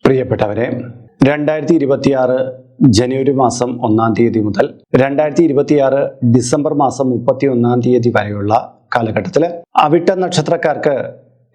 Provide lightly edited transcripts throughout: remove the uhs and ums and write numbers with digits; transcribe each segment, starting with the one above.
പ്രിയപ്പെട്ടവരെ, 2026 ജനുവരി മാസം 1-ാം തീയതി മുതൽ 2026 ഡിസംബർ മാസം 31-ാം തീയതി വരെയുള്ള കാലഘട്ടത്തിൽ അവിട്ട നക്ഷത്രക്കാർക്ക്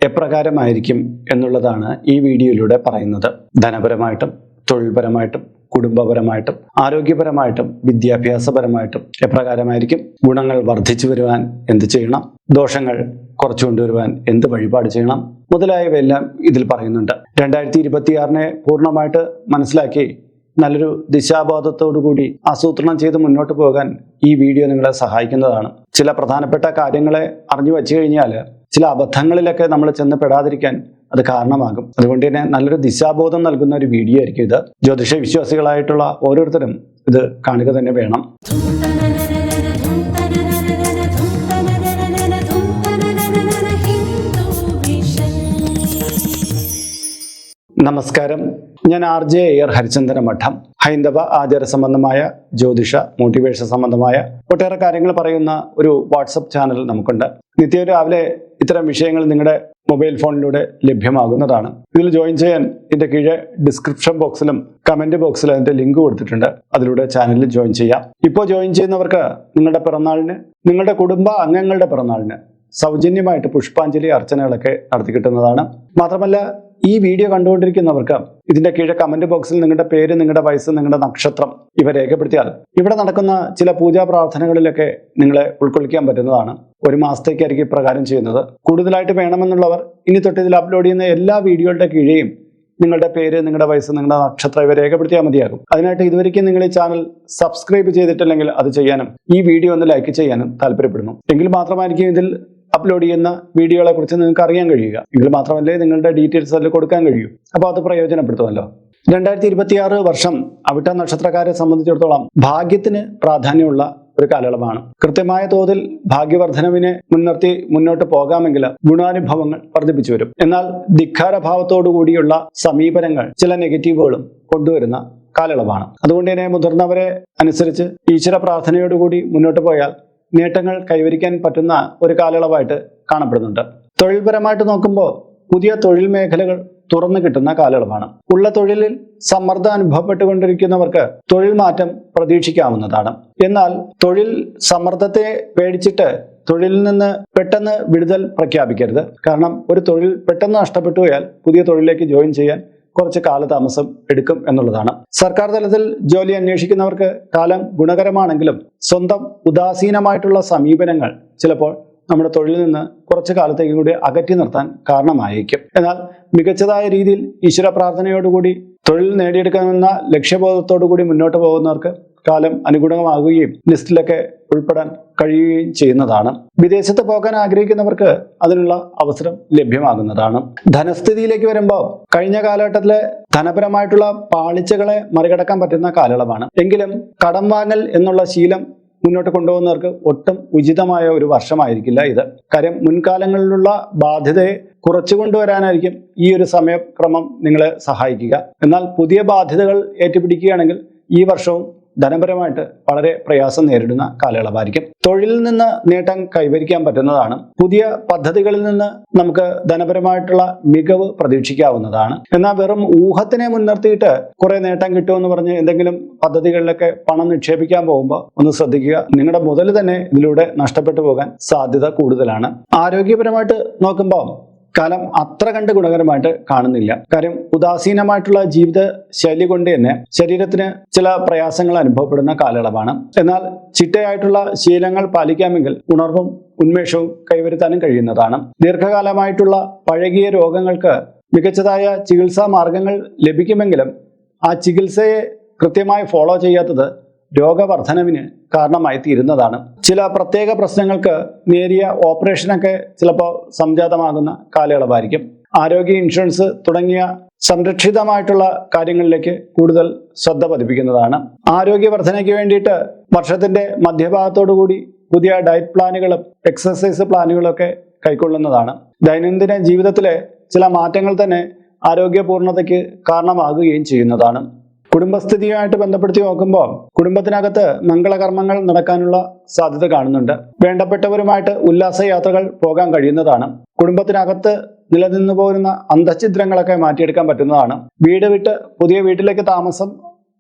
എപ്രകാരമായിരിക്കും എന്നുള്ളതാണ് ഈ വീഡിയോയിലൂടെ പറയുന്നത്. ധനപരമായിട്ടും തൊഴിൽപരമായിട്ടും കുടുംബപരമായിട്ടും ആരോഗ്യപരമായിട്ടും വിദ്യാഭ്യാസപരമായിട്ടും എപ്രകാരമായിരിക്കും, ഗുണങ്ങൾ വർദ്ധിച്ചു വരുവാൻ എന്ത് ചെയ്യണം, ദോഷങ്ങൾ കുറച്ചു കൊണ്ടുവരുവാൻ എന്ത് വഴിപാട് ചെയ്യണം മുതലായവയെല്ലാം ഇതിൽ പറയുന്നുണ്ട്. 2026 പൂർണ്ണമായിട്ട് മനസ്സിലാക്കി നല്ലൊരു ദിശാബോധത്തോടു കൂടി ആസൂത്രണം ചെയ്ത് മുന്നോട്ട് പോകാൻ ഈ വീഡിയോ നിങ്ങളെ സഹായിക്കുന്നതാണ്. ചില പ്രധാനപ്പെട്ട കാര്യങ്ങളെ അറിഞ്ഞു വച്ചു കഴിഞ്ഞാൽ ചില അബദ്ധങ്ങളിലൊക്കെ നമ്മൾ ചെന്ന് പെടാതിരിക്കാൻ അത് കാരണമാകും. അതുകൊണ്ട് തന്നെ നല്ലൊരു ദിശാബോധം നൽകുന്ന ഒരു വീഡിയോ ആയിരിക്കും ഇത്. ജ്യോതിഷ വിശ്വാസികളായിട്ടുള്ള ഓരോരുത്തരും ഇത് കാണുക തന്നെ വേണം. നമസ്കാരം, ഞാൻ RJ അയ്യർ ഹരിചന്ദന മഠം. ഹൈന്ദവ ആചാര സംബന്ധമായ ജ്യോതിഷ മോട്ടിവേഷൻ സംബന്ധമായ ഒട്ടേറെ കാര്യങ്ങൾ പറയുന്ന ഒരു വാട്സപ്പ് ചാനൽ നമുക്കുണ്ട്. നിത്യം രാവിലെ ഇത്തരം വിഷയങ്ങൾ നിങ്ങളുടെ മൊബൈൽ ഫോണിലൂടെ ലഭ്യമാകുന്നതാണ്. ഇതിൽ ജോയിൻ ചെയ്യാൻ ഇതിന്റെ കീഴെ ഡിസ്ക്രിപ്ഷൻ ബോക്സിലും കമന്റ് ബോക്സിലും അതിന്റെ ലിങ്ക് കൊടുത്തിട്ടുണ്ട്. അതിലൂടെ ചാനലിൽ ജോയിൻ ചെയ്യാം. ഇപ്പോൾ ജോയിൻ ചെയ്യുന്നവർക്ക് നിങ്ങളുടെ പിറന്നാളിന്, നിങ്ങളുടെ കുടുംബ അംഗങ്ങളുടെ പിറന്നാളിന് സൗജന്യമായിട്ട് പുഷ്പാഞ്ജലി അർച്ചനകളൊക്കെ നടത്തി കിട്ടുന്നതാണ്. മാത്രമല്ല, ഈ വീഡിയോ കണ്ടുകൊണ്ടിരിക്കുന്നവർക്ക് ഇതിന്റെ കീഴെ കമന്റ് ബോക്സിൽ നിങ്ങളുടെ പേര്, നിങ്ങളുടെ വയസ്സ്, നിങ്ങളുടെ നക്ഷത്രം ഇവ രേഖപ്പെടുത്തിയാൽ ഇവിടെ നടക്കുന്ന ചില പൂജാ പ്രാർത്ഥനകളിലൊക്കെ നിങ്ങളെ ഉൾക്കൊള്ളിക്കാൻ പറ്റുന്നതാണ്. ഒരു മാസത്തേക്കായിരിക്കും ഇപ്രകാരം ചെയ്യുന്നത്. കൂടുതലായിട്ട് വേണമെന്നുള്ളവർ ഇനി തൊട്ട് ഇതിൽ അപ്ലോഡ് ചെയ്യുന്ന എല്ലാ വീഡിയോകളുടെ കീഴെയും നിങ്ങളുടെ പേര്, നിങ്ങളുടെ വയസ്സ്, നിങ്ങളുടെ നക്ഷത്രം ഇവ രേഖപ്പെടുത്തിയാൽ മതിയാകും. അതിനായിട്ട് ഇതുവരെയ്ക്കും നിങ്ങൾ ഈ ചാനൽ സബ്സ്ക്രൈബ് ചെയ്തിട്ടില്ലെങ്കിൽ അത് ചെയ്യാനും ഈ വീഡിയോ ഒന്ന് ലൈക്ക് ചെയ്യാനും താല്പര്യപ്പെടുന്നു. എങ്കിൽ മാത്രമായിരിക്കും ഇതിൽ അപ്ലോഡ് ചെയ്യുന്ന വീഡിയോകളെ കുറിച്ച് നിങ്ങൾക്ക് അറിയാൻ കഴിയുക. എങ്കിൽ മാത്രമല്ലേ നിങ്ങളുടെ ഡീറ്റെയിൽസ് അതിൽ കൊടുക്കാൻ കഴിയൂ. അപ്പോൾ അത് പ്രയോജനപ്പെടുത്തുമല്ലോ. 2026 വർഷം അവിട്ട നക്ഷത്രക്കാരെ സംബന്ധിച്ചിടത്തോളം ഭാഗ്യത്തിന് പ്രാധാന്യമുള്ള ഒരു കാലയളവാണ്. കൃത്യമായ തോതിൽ ഭാഗ്യവർദ്ധനവിനെ മുൻനിർത്തി മുന്നോട്ട് പോകാമെങ്കിൽ ഗുണാനുഭവങ്ങൾ വർദ്ധിപ്പിച്ചു വരും. എന്നാൽ ധിക്കാരഭാവത്തോടു കൂടിയുള്ള സമീപനങ്ങൾ ചില നെഗറ്റീവുകളും കൊണ്ടുവരുന്ന കാലയളവാണ്. അതുകൊണ്ട് തന്നെ മുതിർന്നവരെ അനുസരിച്ച് ഈശ്വര പ്രാർത്ഥനയോടുകൂടി മുന്നോട്ട് പോയാൽ നേട്ടങ്ങൾ കൈവരിക്കാൻ പറ്റുന്ന ഒരു കാലയളവായിട്ട് കാണപ്പെടുന്നുണ്ട്. തൊഴിൽപരമായിട്ട് നോക്കുമ്പോൾ പുതിയ തൊഴിൽ മേഖലകൾ തുറന്നു കിട്ടുന്ന കാലയളവാണ്. ഉള്ള തൊഴിലിൽ സമ്മർദ്ദം അനുഭവപ്പെട്ടുകൊണ്ടിരിക്കുന്നവർക്ക് തൊഴിൽ മാറ്റം പ്രതീക്ഷിക്കാവുന്നതാണ്. എന്നാൽ തൊഴിൽ സമ്മർദ്ദത്തെ പേടിച്ചിട്ട് തൊഴിലിൽ നിന്ന് പെട്ടെന്ന് വിടുതൽ പ്രഖ്യാപിക്കരുത്. കാരണം ഒരു തൊഴിൽ പെട്ടെന്ന് നഷ്ടപ്പെട്ടു പോയാൽ പുതിയ തൊഴിലിലേക്ക് ജോയിൻ ചെയ്യാൻ കുറച്ച് കാലതാമസം എടുക്കും എന്നുള്ളതാണ്. സർക്കാർ തലത്തിൽ ജോലി അന്വേഷിക്കുന്നവർക്ക് കാലം ഗുണകരമാണെങ്കിലും സ്വന്തം ഉദാസീനമായിട്ടുള്ള സമീപനങ്ങൾ ചിലപ്പോൾ നമ്മുടെ തൊഴിലിൽ നിന്ന് കുറച്ചു കാലത്തേക്ക് കൂടി അകറ്റി നിർത്താൻ കാരണമായേക്കും. എന്നാൽ മികച്ചതായ രീതിയിൽ ഈശ്വര പ്രാർത്ഥനയോടുകൂടി തൊഴിൽ നേടിയെടുക്കാമെന്ന ലക്ഷ്യബോധത്തോടു കൂടി മുന്നോട്ട് പോകുന്നവർക്ക് കാലം അനുഗുണമാകുകയും ലിസ്റ്റിലൊക്കെ ഉൾപ്പെടാൻ കഴിയുകയും ചെയ്യുന്നതാണ്. വിദേശത്ത് പോകാൻ ആഗ്രഹിക്കുന്നവർക്ക് അതിനുള്ള അവസരം ലഭ്യമാകുന്നതാണ്. ധനസ്ഥിതിയിലേക്ക് വരുമ്പോൾ കഴിഞ്ഞ കാലഘട്ടത്തിലെ ധനപരമായിട്ടുള്ള പാളിച്ചകളെ മറികടക്കാൻ പറ്റുന്ന കാലയളവാണ്. എങ്കിലും കടം വാങ്ങൽ എന്നുള്ള ശീലം മുന്നോട്ട് കൊണ്ടുപോകുന്നവർക്ക് ഒട്ടും ഉചിതമായ ഒരു വർഷമായിരിക്കില്ല ഇത്. കാര്യം മുൻകാലങ്ങളിലുള്ള ബാധ്യതയെ കുറച്ചു കൊണ്ടുവരാനായിരിക്കും ഈ ഒരു സമയക്രമം നിങ്ങളെ സഹായിക്കുക. എന്നാൽ പുതിയ ബാധ്യതകൾ ഏറ്റുപിടിക്കുകയാണെങ്കിൽ ഈ വർഷവും ധനപരമായിട്ട് വളരെ പ്രയാസം നേരിടുന്ന കാലയളവായിരിക്കും. തൊഴിലിൽ നിന്ന് നേട്ടം കൈവരിക്കാൻ പറ്റുന്നതാണ്. പുതിയ പദ്ധതികളിൽ നിന്ന് നമുക്ക് ധനപരമായിട്ടുള്ള മികവ് പ്രതീക്ഷിക്കാവുന്നതാണ്. എന്നാൽ വെറും ഊഹത്തിനെ മുൻനിർത്തിയിട്ട് കുറെ നേട്ടം കിട്ടുമെന്ന് പറഞ്ഞ് എന്തെങ്കിലും പദ്ധതികളിലൊക്കെ പണം നിക്ഷേപിക്കാൻ പോകുമ്പോൾ ഒന്ന് ശ്രദ്ധിക്കുക. നിങ്ങളുടെ മുതൽ തന്നെ ഇതിലൂടെ നഷ്ടപ്പെട്ടു പോകാൻ സാധ്യത കൂടുതലാണ്. ആരോഗ്യപരമായിട്ട് നോക്കുമ്പോൾ കാലം അത്ര കണ്ട് ഗുണകരമായിട്ട് കാണുന്നില്ല. കാര്യം ഉദാസീനമായിട്ടുള്ള ജീവിത ശൈലി കൊണ്ട് തന്നെ ശരീരത്തിന് ചില പ്രയാസങ്ങൾ അനുഭവപ്പെടുന്ന കാലയളവാണ്. എന്നാൽ ചിട്ടയായിട്ടുള്ള ശീലങ്ങൾ പാലിക്കാമെങ്കിൽ ഉണർവും ഉന്മേഷവും കൈവരുത്താനും കഴിയുന്നതാണ്. ദീർഘകാലമായിട്ടുള്ള പഴകിയ രോഗങ്ങൾക്ക് മികച്ചതായ ചികിത്സാ മാർഗങ്ങൾ ലഭിക്കുമെങ്കിലും ആ ചികിത്സയെ കൃത്യമായി ഫോളോ ചെയ്യാത്തത് രോഗവർദ്ധനവിന് കാരണമായി തീരുന്നതാണ്. ചില പ്രത്യേക പ്രശ്നങ്ങൾക്ക് നേരിയ ഓപ്പറേഷനൊക്കെ ചിലപ്പോൾ സംജാതമാകുന്ന കാലയളവായിരിക്കും. ആരോഗ്യ ഇൻഷുറൻസ് തുടങ്ങിയ സംരക്ഷിതമായിട്ടുള്ള കാര്യങ്ങളിലേക്ക് കൂടുതൽ ശ്രദ്ധ പതിപ്പിക്കുന്നതാണ്. ആരോഗ്യവർദ്ധനയ്ക്ക് വേണ്ടിയിട്ട് വർഷത്തിന്റെ മധ്യഭാഗത്തോടു കൂടി പുതിയ ഡയറ്റ് പ്ലാനുകളും എക്സസൈസ് പ്ലാനുകളും ഒക്കെ കൈക്കൊള്ളുന്നതാണ്. ദൈനംദിന ജീവിതത്തിലെ ചില മാറ്റങ്ങൾ തന്നെ ആരോഗ്യപൂർണതയ്ക്ക് കാരണമാകുകയും ചെയ്യുന്നതാണ്. കുടുംബസ്ഥിതിയുമായിട്ട് ബന്ധപ്പെടുത്തി നോക്കുമ്പോൾ കുടുംബത്തിനകത്ത് മംഗളകർമ്മങ്ങൾ നടക്കാനുള്ള സാധ്യത കാണുന്നുണ്ട്. വേണ്ടപ്പെട്ടവരുമായിട്ട് ഉല്ലാസയാത്രകൾ പോകാൻ കഴിയുന്നതാണ്. കുടുംബത്തിനകത്ത് നിലനിന്നു പോരുന്ന അന്തഃഛിദ്രങ്ങളൊക്കെ മാറ്റിയെടുക്കാൻ പറ്റുന്നതാണ്. വീട് വിട്ട് പുതിയ വീട്ടിലേക്ക് താമസം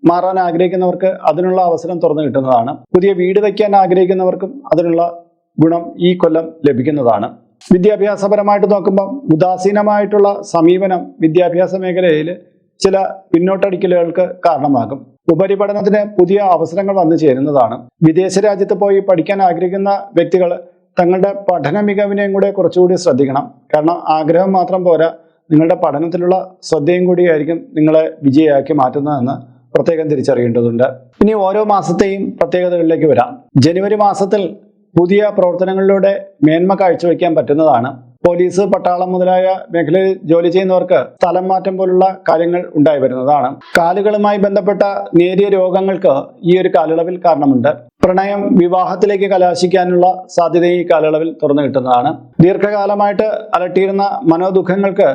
മാറാൻ ആഗ്രഹിക്കുന്നവർക്ക് അതിനുള്ള അവസരം തുറന്നു കിട്ടുന്നതാണ്. പുതിയ വീട് വയ്ക്കാൻ ആഗ്രഹിക്കുന്നവർക്കും അതിനുള്ള ഗുണം ഈ കൊല്ലം ലഭിക്കുന്നതാണ്. വിദ്യാഭ്യാസപരമായിട്ട് നോക്കുമ്പോൾ ഉദാസീനമായിട്ടുള്ള സമീപനം വിദ്യാഭ്യാസ മേഖലയിൽ ചില പിന്നോട്ടടിക്കലുകൾക്ക് കാരണമാകും. ഉപരിപഠനത്തിന് പുതിയ അവസരങ്ങൾ വന്നു ചേരുന്നതാണ്. വിദേശ രാജ്യത്ത് പോയി പഠിക്കാൻ ആഗ്രഹിക്കുന്ന വ്യക്തികൾ തങ്ങളുടെ പഠന മികവിനെയും കൂടെ കുറച്ചുകൂടി ശ്രദ്ധിക്കണം. കാരണം ആഗ്രഹം മാത്രം പോരാ, നിങ്ങളുടെ പഠനത്തിലുള്ള ശ്രദ്ധയും കൂടിയായിരിക്കും നിങ്ങളെ വിജയിയാക്കി മാറ്റുന്നതെന്ന് പ്രത്യേകം തിരിച്ചറിയേണ്ടതുണ്ട്. ഇനി ഓരോ മാസത്തെയും പ്രത്യേകതകളിലേക്ക് വരാം. ജനുവരി മാസത്തിൽ പുതിയ പ്രവർത്തനങ്ങളിലൂടെ മേന്മ കാഴ്ചവെക്കാൻ പറ്റുന്നതാണ്. പോലീസ്, പട്ടാളം മുതലായ മേഖലയിൽ ജോലി ചെയ്യുന്നവർക്ക് സ്ഥലം മാറ്റം പോലുള്ള കാര്യങ്ങൾ ഉണ്ടായി വരുന്നതാണ്. കാലുകളുമായി ബന്ധപ്പെട്ട നേരിയ രോഗങ്ങൾക്ക് ഈ ഒരു കാലയളവിൽ കാരണമുണ്ട്. പ്രണയം വിവാഹത്തിലേക്ക് കലാശിക്കാനുള്ള സാധ്യത ഈ കാലയളവിൽ തുറന്നു കിട്ടുന്നതാണ്. ദീർഘകാലമായിട്ട് അലട്ടിയിരുന്ന മനോദുഃഖങ്ങൾക്ക്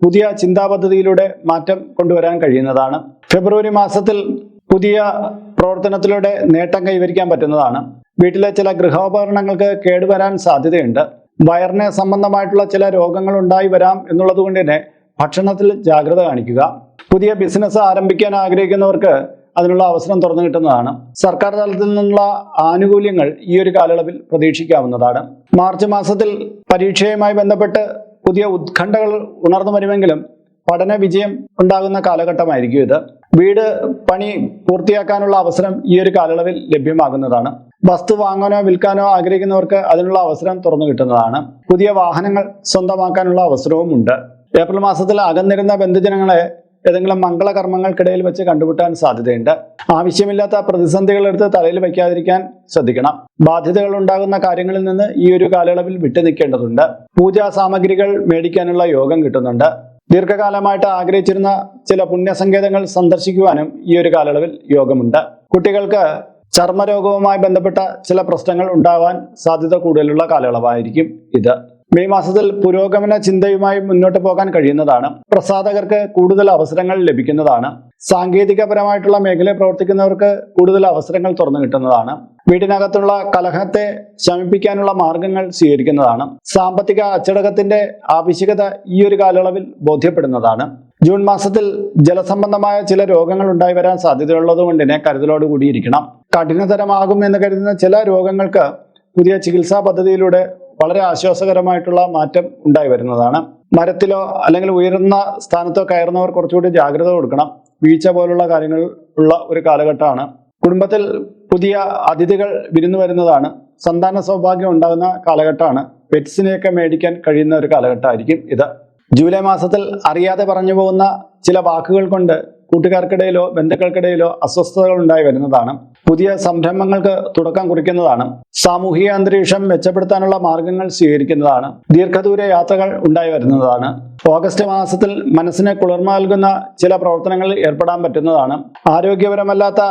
പുതിയ ചിന്താപദ്ധതിയിലൂടെ മാറ്റം കൊണ്ടുവരാൻ കഴിയുന്നതാണ്. ഫെബ്രുവരി മാസത്തിൽ പുതിയ പ്രവർത്തനത്തിലൂടെ നേട്ടം കൈവരിക്കാൻ പറ്റുന്നതാണ്. വീട്ടിലെ ചില ഗൃഹോപകരണങ്ങൾക്ക് കേടുവരാൻ സാധ്യതയുണ്ട്. വയറിന് സംബന്ധമായിട്ടുള്ള ചില രോഗങ്ങൾ ഉണ്ടായി വരാം എന്നുള്ളത് കൊണ്ട് തന്നെ ഭക്ഷണത്തിൽ ജാഗ്രത കാണിക്കുക. പുതിയ ബിസിനസ് ആരംഭിക്കാൻ ആഗ്രഹിക്കുന്നവർക്ക് അതിനുള്ള അവസരം തുറന്നു കിട്ടുന്നതാണ്. സർക്കാർ തലത്തിൽ നിന്നുള്ള ആനുകൂല്യങ്ങൾ ഈ ഒരു കാലയളവിൽ പ്രതീക്ഷിക്കാവുന്നതാണ്. മാർച്ച് മാസത്തിൽ പരീക്ഷയുമായി ബന്ധപ്പെട്ട് പുതിയ ഉത്കണ്ഠകൾ ഉണർന്നു വരുമെങ്കിലും പഠന വിജയം ഉണ്ടാകുന്ന കാലഘട്ടമായിരിക്കും ഇത്. വീട് പണി പൂർത്തിയാക്കാനുള്ള അവസരം ഈ ഒരു കാലയളവിൽ ലഭ്യമാകുന്നതാണ്. വസ്തു വാങ്ങാനോ വിൽക്കാനോ ആഗ്രഹിക്കുന്നവർക്ക് അതിനുള്ള അവസരം തുറന്നു കിട്ടുന്നതാണ്. പുതിയ വാഹനങ്ങൾ സ്വന്തമാക്കാനുള്ള അവസരവും ഉണ്ട്. ഏപ്രിൽ മാസത്തിൽ അകന്നിരുന്ന ബന്ധുജനങ്ങളെ ഏതെങ്കിലും മംഗളകർമ്മങ്ങൾക്കിടയിൽ വെച്ച് കണ്ടുമുട്ടാൻ സാധ്യതയുണ്ട്. ആവശ്യമില്ലാത്ത പ്രതിസന്ധികൾ എടുത്ത് തലയിൽ വയ്ക്കാതിരിക്കാൻ ശ്രദ്ധിക്കണം. ബാധ്യതകൾ ഉണ്ടാകുന്ന കാര്യങ്ങളിൽ നിന്ന് ഈ ഒരു കാലയളവിൽ വിട്ടു നിൽക്കേണ്ടതുണ്ട്. പൂജാ സാമഗ്രികൾ മേടിക്കാനുള്ള യോഗം കിട്ടുന്നുണ്ട്. ദീർഘകാലമായിട്ട് ആഗ്രഹിച്ചിരുന്ന ചില പുണ്യസങ്കേതങ്ങൾ സന്ദർശിക്കുവാനും ഈ ഒരു കാലയളവിൽ യോഗമുണ്ട്. കുട്ടികൾക്ക് ചർമ്മരോഗവുമായി ബന്ധപ്പെട്ട ചില പ്രശ്നങ്ങൾ ഉണ്ടാവാൻ സാധ്യത കൂടുതലുള്ള കാലയളവായിരിക്കും ഇത്. മെയ് മാസത്തിൽ പുരോഗമന ചിന്തയുമായി മുന്നോട്ട് പോകാൻ കഴിയുന്നതാണ്. പ്രസാധകർക്ക് കൂടുതൽ അവസരങ്ങൾ ലഭിക്കുന്നതാണ്. സാങ്കേതികപരമായിട്ടുള്ള മേഖലയിൽ പ്രവർത്തിക്കുന്നവർക്ക് കൂടുതൽ അവസരങ്ങൾ തുറന്നു കിട്ടുന്നതാണ്. വീടിനകത്തുള്ള കലഹത്തെ ശമിപ്പിക്കാനുള്ള മാർഗങ്ങൾ സ്വീകരിക്കുന്നതാണ്. സാമ്പത്തിക അച്ചടക്കത്തിന്റെ ആവശ്യകത ഈ ഒരു കാലയളവിൽ ബോധ്യപ്പെടുന്നതാണ്. ജൂൺ മാസത്തിൽ ജലസംബന്ധമായ ചില രോഗങ്ങൾ ഉണ്ടായി വരാൻ സാധ്യതയുള്ളത് കൊണ്ട് തന്നെ കരുതലോടുകൂടിയിരിക്കണം. കഠിനതരമാകും എന്ന് കരുതുന്ന ചില രോഗങ്ങൾക്ക് പുതിയ ചികിത്സാ പദ്ധതിയിലൂടെ വളരെ ആശ്വാസകരമായിട്ടുള്ള മാറ്റം ഉണ്ടായി വരുന്നതാണ്. മരത്തിലോ അല്ലെങ്കിൽ ഉയർന്ന സ്ഥാനത്തോ കയറുന്നവർ കുറച്ചുകൂടി ജാഗ്രത കൊടുക്കണം. വീഴ്ച പോലുള്ള കാര്യങ്ങൾ ഉള്ള ഒരു കാലഘട്ടമാണ്. കുടുംബത്തിൽ പുതിയ അതിഥികൾ വിരുന്നു വരുന്നതാണ്. സന്താന സൗഭാഗ്യം ഉണ്ടാകുന്ന കാലഘട്ടമാണ്. പെറ്റ്സിനെയൊക്കെ മേടിക്കാൻ കഴിയുന്ന ഒരു കാലഘട്ടമായിരിക്കും ഇത്. ജൂലൈ മാസത്തിൽ അറിയാതെ പറഞ്ഞു പോകുന്ന ചില വാക്കുകൾ കൊണ്ട് കൂട്ടുകാർക്കിടയിലോ ബന്ധുക്കൾക്കിടയിലോ അസ്വസ്ഥതകൾ ഉണ്ടായി വരുന്നതാണ്. പുതിയ സംരംഭങ്ങൾക്ക് തുടക്കം കുറിക്കുന്നതാണ്. സാമൂഹിക അന്തരീക്ഷം മെച്ചപ്പെടുത്താനുള്ള മാർഗങ്ങൾ സ്വീകരിക്കുന്നതാണ്. ദീർഘദൂര യാത്രകൾ ഉണ്ടായി വരുന്നതാണ്. ഓഗസ്റ്റ് മാസത്തിൽ മനസ്സിന് കുളിർമ നൽകുന്ന ചില പ്രവർത്തനങ്ങളിൽ ഏർപ്പെടാൻ പറ്റുന്നതാണ്. ആരോഗ്യപരമല്ലാത്ത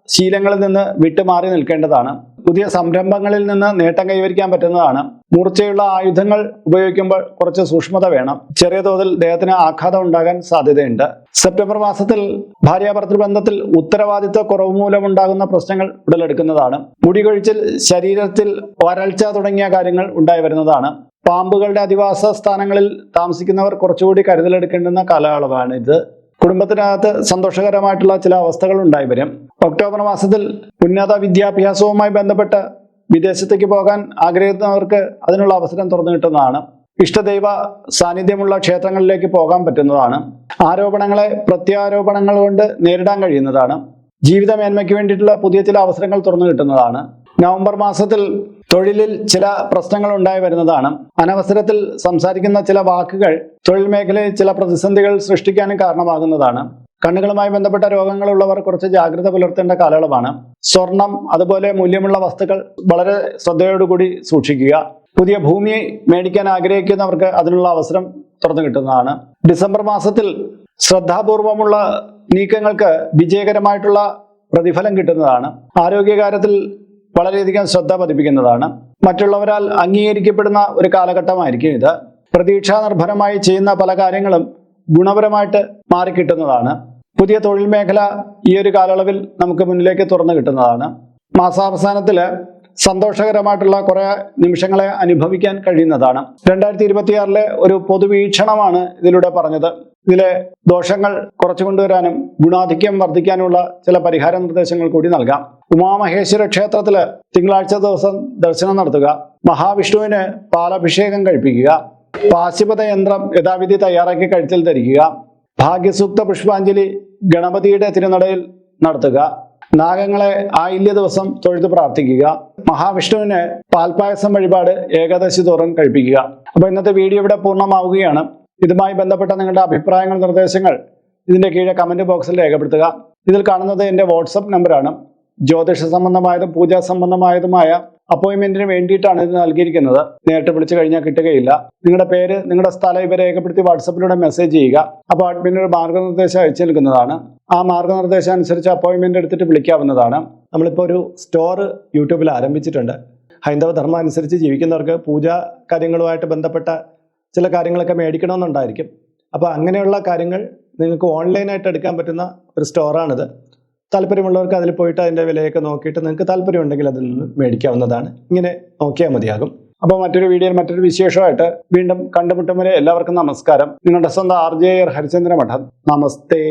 ശീലങ്ങളിൽ നിന്ന് വിട്ടുമാറി നിൽക്കേണ്ടതാണ്. പുതിയ സംരംഭങ്ങളിൽ നിന്ന് നേട്ടം കൈവരിക്കാൻ പറ്റുന്നതാണ്. മൂർച്ചയുള്ള ആയുധങ്ങൾ ഉപയോഗിക്കുമ്പോൾ കുറച്ച് സൂക്ഷ്മത വേണം. ചെറിയ തോതിൽ ദേഹത്തിന് ആഘാതം ഉണ്ടാകാൻ സാധ്യതയുണ്ട്. സെപ്റ്റംബർ മാസത്തിൽ ഭാര്യാഭർത്തൃ ബന്ധത്തിൽ ഉത്തരവാദിത്വ കുറവ് മൂലമുണ്ടാകുന്ന പ്രശ്നങ്ങൾ ഉടലെടുക്കുന്നതാണ്. മുടികൊഴിച്ചിൽ, ശരീരത്തിൽ വരൾച്ച തുടങ്ങിയ കാര്യങ്ങൾ ഉണ്ടായി വരുന്നതാണ്. പാമ്പുകളുടെ അധിവാസ സ്ഥാനങ്ങളിൽ താമസിക്കുന്നവർ കുറച്ചുകൂടി കരുതലെടുക്കേണ്ടുന്ന കാലയളവാണ് ഇത്. കുടുംബത്തിനകത്ത് സന്തോഷകരമായിട്ടുള്ള ചില അവസ്ഥകൾ ഉണ്ടായി വരും. ഒക്ടോബർ മാസത്തിൽ ഉന്നത വിദ്യാഭ്യാസവുമായി ബന്ധപ്പെട്ട് വിദേശത്തേക്ക് പോകാൻ ആഗ്രഹിക്കുന്നവർക്ക് അതിനുള്ള അവസരം തുറന്നു കിട്ടുന്നതാണ്. ഇഷ്ടദൈവ സാന്നിധ്യമുള്ള ക്ഷേത്രങ്ങളിലേക്ക് പോകാൻ പറ്റുന്നതാണ്. ആരോപണങ്ങളെ പ്രത്യാരോപണങ്ങൾ കൊണ്ട് നേരിടാൻ കഴിയുന്നതാണ്. ജീവിത മേന്മയ്ക്ക് വേണ്ടിയിട്ടുള്ള പുതിയ ചില അവസരങ്ങൾ തുറന്നു കിട്ടുന്നതാണ്. നവംബർ മാസത്തിൽ തൊഴിലിൽ ചില പ്രശ്നങ്ങൾ ഉണ്ടായി വരുന്നതാണ്. അനവസരത്തിൽ സംസാരിക്കുന്ന ചില വാക്കുകൾ തൊഴിൽ മേഖലയിൽ ചില പ്രതിസന്ധികൾ സൃഷ്ടിക്കാനും കാരണമാകുന്നതാണ്. കണ്ണുകളുമായി ബന്ധപ്പെട്ട രോഗങ്ങളുള്ളവർ കുറച്ച് ജാഗ്രത പുലർത്തേണ്ട കാലയളവാണ്. സ്വർണം, അതുപോലെ മൂല്യമുള്ള വസ്തുക്കൾ വളരെ ശ്രദ്ധയോടുകൂടി സൂക്ഷിക്കുക. പുതിയ ഭൂമി മേടിക്കാൻ ആഗ്രഹിക്കുന്നവർക്ക് അതിനുള്ള അവസരം തുറന്നു കിട്ടുന്നതാണ്. ഡിസംബർ മാസത്തിൽ ശ്രദ്ധാപൂർവമുള്ള നീക്കങ്ങൾക്ക് വിജയകരമായിട്ടുള്ള പ്രതിഫലം കിട്ടുന്നതാണ്. ആരോഗ്യകാര്യത്തിൽ വളരെയധികം ശ്രദ്ധ പതിപ്പിക്കുന്നതാണ്. മറ്റുള്ളവരാൽ അംഗീകരിക്കപ്പെടുന്ന ഒരു കാലഘട്ടമായിരിക്കും ഇത്. പ്രതീക്ഷാനിർഭരമായി ചെയ്യുന്ന പല കാര്യങ്ങളും ഗുണപരമായിട്ട് മാറിക്കിട്ടുന്നതാണ്. പുതിയ തൊഴിൽ മേഖല ഈ ഒരു കാലയളവിൽ നമുക്ക് മുന്നിലേക്ക് തുറന്നു കിട്ടുന്നതാണ്. മാസാവസാനത്തിൽ സന്തോഷകരമായിട്ടുള്ള കുറെ നിമിഷങ്ങളെ അനുഭവിക്കാൻ കഴിയുന്നതാണ്. 2026 ഒരു പൊതുവീക്ഷണമാണ് ഇതിലൂടെ പറഞ്ഞത്. ഇതിലെ ദോഷങ്ങൾ കുറച്ചു കൊണ്ടുവരാനും ഗുണാധിക്യം വർദ്ധിക്കാനുള്ള ചില പരിഹാര നിർദ്ദേശങ്ങൾ കൂടി നൽകാം. ഉമാമഹേശ്വര ക്ഷേത്രത്തില് തിങ്കളാഴ്ച ദിവസം ദർശനം നടത്തുക. മഹാവിഷ്ണുവിന് പാലഭിഷേകം കഴിപ്പിക്കുക. പാശുപത യന്ത്രം യഥാവിധി തയ്യാറാക്കി കഴുത്തിൽ ധരിക്കുക. ഭാഗ്യസൂക്ത പുഷ്പാഞ്ജലി ഗണപതിയുടെ തിരുനടയിൽ നടത്തുക. നാഗങ്ങളെ ആയില്യ ദിവസം തൊഴുത് പ്രാർത്ഥിക്കുക. മഹാവിഷ്ണുവിന് പാൽപായസം വഴിപാട് ഏകാദശി തോറും കഴിപ്പിക്കുക. അപ്പൊ ഇന്നത്തെ വീഡിയോ ഇവിടെ പൂർണ്ണമാവുകയാണ്. ഇതുമായി ബന്ധപ്പെട്ട നിങ്ങളുടെ അഭിപ്രായങ്ങൾ, നിർദ്ദേശങ്ങൾ ഇതിന്റെ കീഴെ കമന്റ് ബോക്സിൽ രേഖപ്പെടുത്തുക. ഇതിൽ കാണുന്നത് എൻ്റെ വാട്സപ്പ് നമ്പറാണ്. ജ്യോതിഷ സംബന്ധമായതും പൂജാ സംബന്ധമായതുമായ അപ്പോയിന്റ്മെന്റിന് വേണ്ടിയിട്ടാണ് ഇത് നൽകിയിരിക്കുന്നത്. നേരിട്ട് വിളിച്ചു കഴിഞ്ഞാൽ കിട്ടുകയില്ല. നിങ്ങളുടെ പേര്, നിങ്ങളുടെ സ്ഥലം ഇവ രേഖപ്പെടുത്തി വാട്സപ്പിലൂടെ മെസ്സേജ് ചെയ്യുക. അപ്പോൾ അഡ്മിൻ ഒരു മാർഗ്ഗനിർദ്ദേശം അയച്ചു നൽകുന്നതാണ്. ആ മാർഗ്ഗനിർദ്ദേശം അനുസരിച്ച് അപ്പോയിന്റ്മെന്റ് എടുത്തിട്ട് വിളിക്കാവുന്നതാണ്. നമ്മളിപ്പോൾ ഒരു സ്റ്റോർ യൂട്യൂബിൽ ആരംഭിച്ചിട്ടുണ്ട്. ഹൈന്ദവ ധർമ്മം അനുസരിച്ച് ജീവിക്കുന്നവർക്ക് പൂജാ കാര്യങ്ങളുമായിട്ട് ബന്ധപ്പെട്ട ചില കാര്യങ്ങളൊക്കെ മേടിക്കണമെന്നുണ്ടായിരിക്കും. അപ്പോൾ അങ്ങനെയുള്ള കാര്യങ്ങൾ നിങ്ങൾക്ക് ഓൺലൈനായിട്ട് എടുക്കാൻ പറ്റുന്ന ഒരു സ്റ്റോറാണിത്. താല്പര്യമുള്ളവർക്ക് അതിൽ പോയിട്ട് അതിൻ്റെ വിലയൊക്കെ നോക്കിയിട്ട് നിങ്ങൾക്ക് താല്പര്യമുണ്ടെങ്കിൽ അതിൽ നിന്ന് മേടിക്കാവുന്നതാണ്. ഇങ്ങനെ നോക്കിയാൽ മതിയാകും. അപ്പോൾ മറ്റൊരു വീഡിയോയിൽ മറ്റൊരു വിശേഷമായിട്ട് വീണ്ടും കണ്ടുമുട്ടും വരെ എല്ലാവർക്കും നമസ്കാരം. നിങ്ങളുടെ സ്വന്തം RJ ഹരിചന്ദ്ര മഠം. നമസ്തേ.